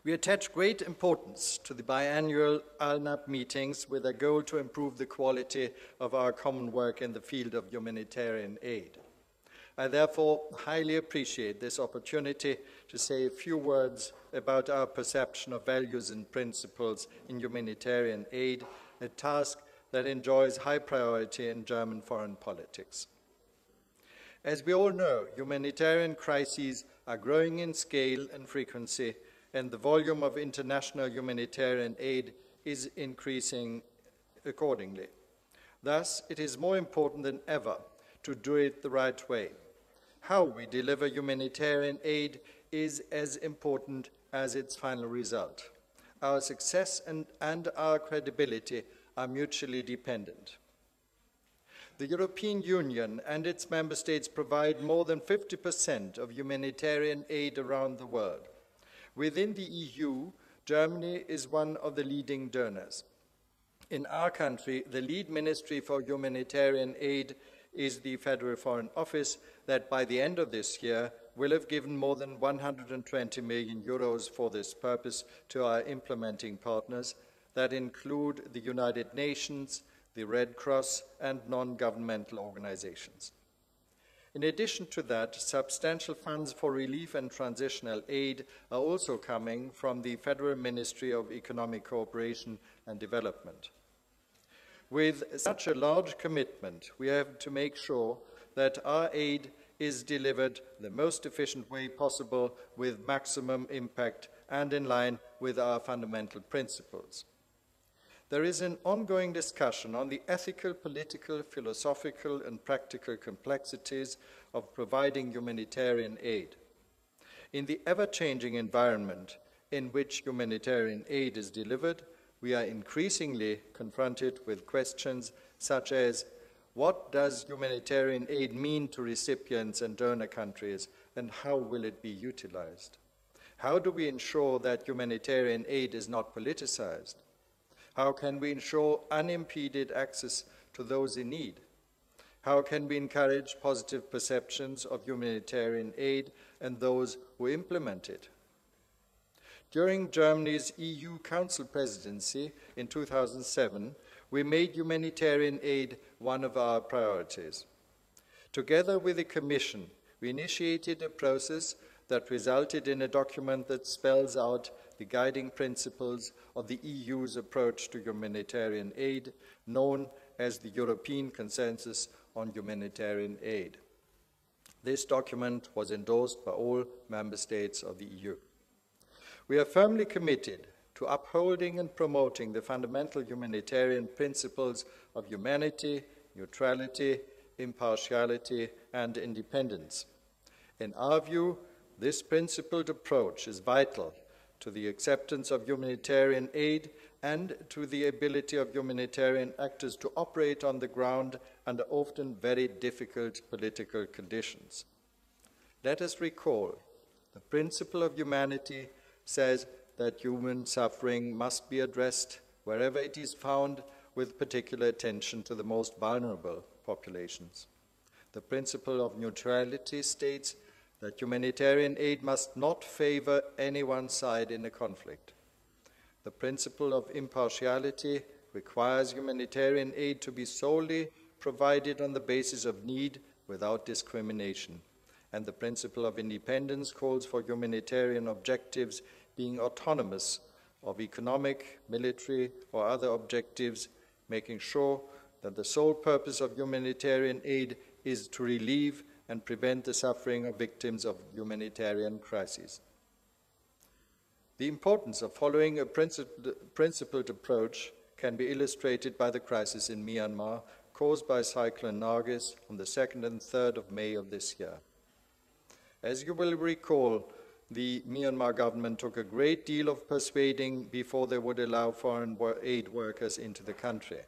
We attach great importance to the biannual ALNAP meetings with a goal to improve the quality of our common work in the field of humanitarian aid. I therefore highly appreciate this opportunity to say a few words about our perception of values and principles in humanitarian aid, a task that enjoys high priority in German foreign politics. As we all know, humanitarian crises are growing in scale and frequency, and the volume of international humanitarian aid is increasing accordingly. Thus, it is more important than ever to do it the right way. How we deliver humanitarian aid is as important as its final result. Our success and our credibility are mutually dependent. The European Union and its member states provide more than 50% of humanitarian aid around the world. Within the EU, Germany is one of the leading donors. In our country, the lead ministry for humanitarian aid is the Federal Foreign Office that by the end of this year will have given more than 120 million euros for this purpose to our implementing partners that include the United Nations, the Red Cross, and non-governmental organizations. In addition to that, substantial funds for relief and transitional aid are also coming from the Federal Ministry of Economic Cooperation and Development. With such a large commitment, we have to make sure that our aid is delivered the most efficient way possible with maximum impact and in line with our fundamental principles. There is an ongoing discussion on the ethical, political, philosophical, and practical complexities of providing humanitarian aid. In the ever-changing environment in which humanitarian aid is delivered, we are increasingly confronted with questions such as, what does humanitarian aid mean to recipients and donor countries, and how will it be utilized? How do we ensure that humanitarian aid is not politicized? How can we ensure unimpeded access to those in need? How can we encourage positive perceptions of humanitarian aid and those who implement it? During Germany's EU Council presidency in 2007, we made humanitarian aid one of our priorities. Together with the Commission, we initiated a process that resulted in a document that spells out the guiding principles of the EU's approach to humanitarian aid, known as the European Consensus on Humanitarian Aid. This document was endorsed by all member states of the EU. We are firmly committed to upholding and promoting the fundamental humanitarian principles of humanity, neutrality, impartiality, and independence. In our view, this principled approach is vital to the acceptance of humanitarian aid and to the ability of humanitarian actors to operate on the ground under often very difficult political conditions. Let us recall, the principle of humanity says that human suffering must be addressed wherever it is found, with particular attention to the most vulnerable populations. The principle of neutrality states that humanitarian aid must not favor any one side in a conflict. The principle of impartiality requires humanitarian aid to be solely provided on the basis of need without discrimination. And the principle of independence calls for humanitarian objectives being autonomous of economic, military, or other objectives, making sure that the sole purpose of humanitarian aid is to relieve and prevent the suffering of victims of humanitarian crises. The importance of following a principled approach can be illustrated by the crisis in Myanmar caused by Cyclone Nargis on the 2nd and 3rd of May of this year. As you will recall, the Myanmar government took a great deal of persuading before they would allow foreign aid workers into the country.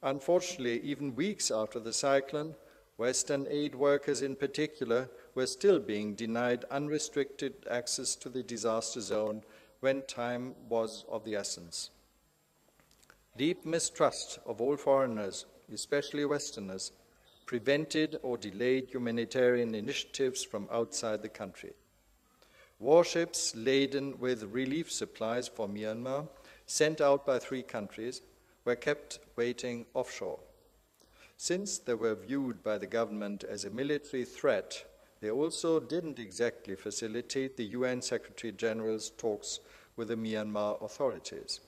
Unfortunately, even weeks after the cyclone, Western aid workers in particular were still being denied unrestricted access to the disaster zone when time was of the essence. Deep mistrust of all foreigners, especially Westerners, prevented or delayed humanitarian initiatives from outside the country. Warships laden with relief supplies for Myanmar, sent out by 3 countries, were kept waiting offshore. Since they were viewed by the government as a military threat, they also didn't exactly facilitate the UN Secretary General's talks with the Myanmar authorities.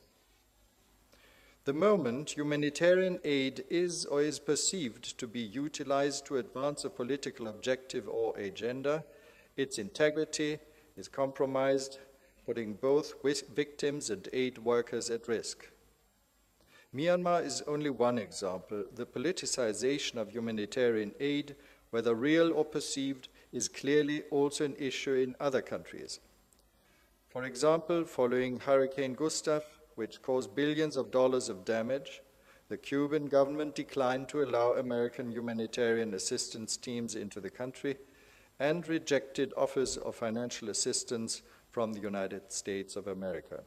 The moment humanitarian aid is or is perceived to be utilized to advance a political objective or agenda, its integrity is compromised, putting both victims and aid workers at risk. Myanmar is only one example. The politicization of humanitarian aid, whether real or perceived, is clearly also an issue in other countries. For example, following Hurricane Gustav, which caused billions of dollars of damage, the Cuban government declined to allow American humanitarian assistance teams into the country and rejected offers of financial assistance from the United States of America.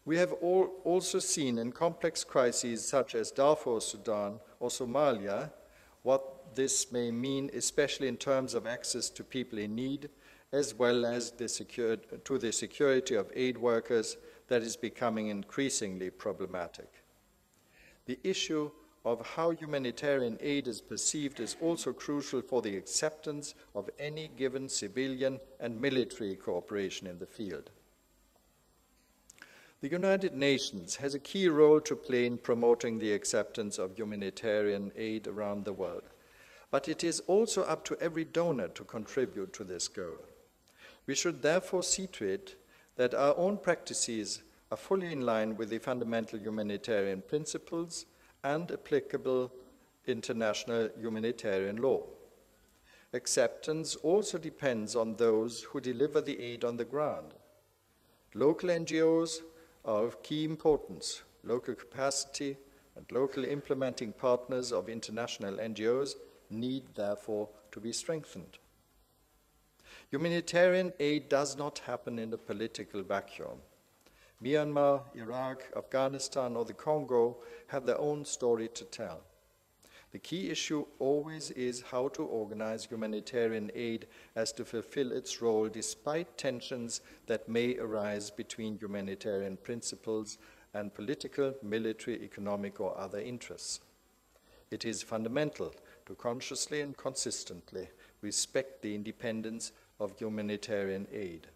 We have also seen in complex crises such as Darfur, Sudan, or Somalia, what this may mean, especially in terms of access to people in need, as well as the security of aid workers, that is becoming increasingly problematic. The issue of how humanitarian aid is perceived is also crucial for the acceptance of any given civilian and military cooperation in the field. The United Nations has a key role to play in promoting the acceptance of humanitarian aid around the world, but it is also up to every donor to contribute to this goal. We should therefore see to it that our own practices are fully in line with the fundamental humanitarian principles and applicable international humanitarian law. Acceptance also depends on those who deliver the aid on the ground. Local NGOs are of key importance. Local capacity and local implementing partners of international NGOs need, therefore, to be strengthened. Humanitarian aid does not happen in a political vacuum. Myanmar, Iraq, Afghanistan, or the Congo have their own story to tell. The key issue always is how to organize humanitarian aid as to fulfill its role despite tensions that may arise between humanitarian principles and political, military, economic, or other interests. It is fundamental to consciously and consistently respect the independence of humanitarian aid.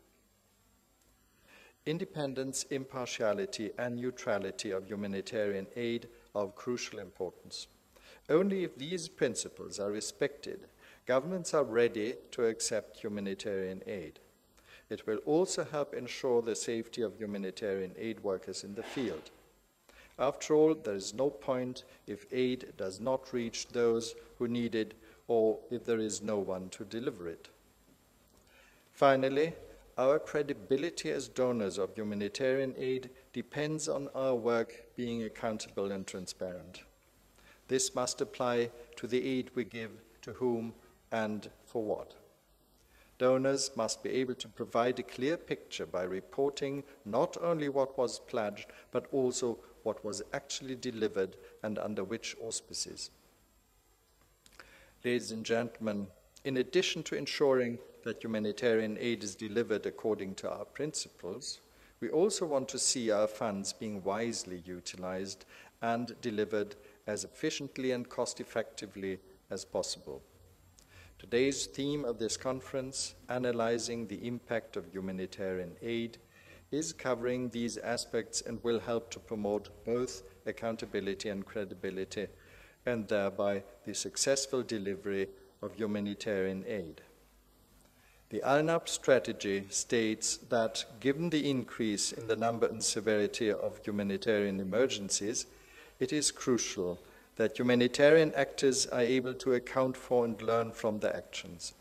Independence, impartiality, and neutrality of humanitarian aid are of crucial importance. Only if these principles are respected, governments are ready to accept humanitarian aid. It will also help ensure the safety of humanitarian aid workers in the field. After all, there is no point if aid does not reach those who need it or if there is no one to deliver it. Finally, our credibility as donors of humanitarian aid depends on our work being accountable and transparent. This must apply to the aid we give to whom and for what. Donors must be able to provide a clear picture by reporting not only what was pledged, but also what was actually delivered and under which auspices. Ladies and gentlemen, in addition to ensuring that humanitarian aid is delivered according to our principles, we also want to see our funds being wisely utilized and delivered as efficiently and cost-effectively as possible. Today's theme of this conference, Analyzing the Impact of Humanitarian Aid, is covering these aspects and will help to promote both accountability and credibility, and thereby the successful delivery of humanitarian aid. The ALNAP strategy states that given the increase in the number and severity of humanitarian emergencies, it is crucial that humanitarian actors are able to account for and learn from their actions.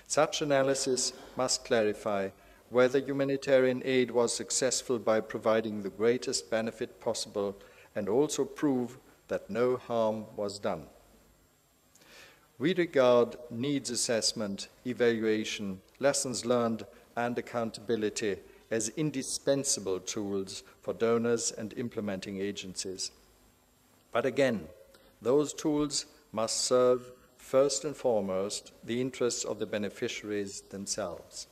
Such analysis must clarify whether humanitarian aid was successful by providing the greatest benefit possible and also prove that no harm was done. We regard needs assessment, evaluation, lessons learned, and accountability as indispensable tools for donors and implementing agencies. But again, those tools must serve first and foremost, the interests of the beneficiaries themselves.